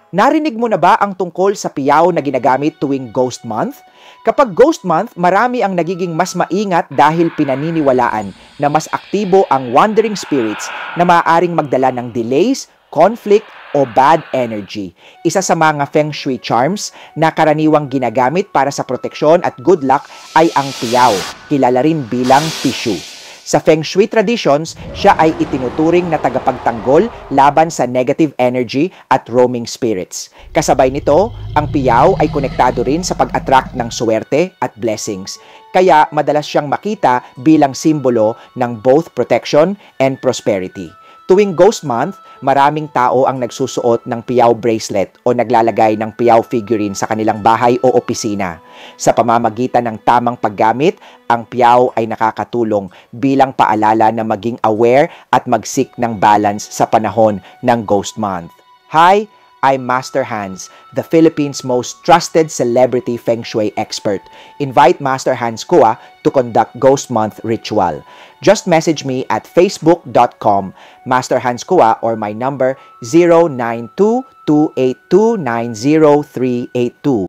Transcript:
Narinig mo na ba ang tungkol sa piyaw na ginagamit tuwing Ghost Month? Kapag Ghost Month, marami ang nagiging mas maingat dahil pinaniniwalaan na mas aktibo ang wandering spirits na maaaring magdala ng delays, conflict, o bad energy. Isa sa mga Feng Shui charms na karaniwang ginagamit para sa proteksyon at good luck ay ang piyaw, kilala rin bilang pishu. Sa Feng Shui traditions, siya ay itinuturing na tagapagtanggol laban sa negative energy at roaming spirits. Kasabay nito, ang piyaw ay konektado rin sa pag-attract ng swerte at blessings. Kaya madalas siyang makita bilang simbolo ng both protection and prosperity. Tuwing Ghost Month, maraming tao ang nagsusuot ng piyaw bracelet o naglalagay ng piyaw figurine sa kanilang bahay o opisina. Sa pamamagitan ng tamang paggamit, ang piyaw ay nakakatulong bilang paalala na maging aware at mag-seek ng balance sa panahon ng Ghost Month. Hi! I'm Master Hans, the Philippines' most trusted celebrity Feng Shui expert. Invite Master Hans Kua to conduct Ghost Month ritual. Just message me at facebook.com Master Hans Kua or my number 092-282-90382.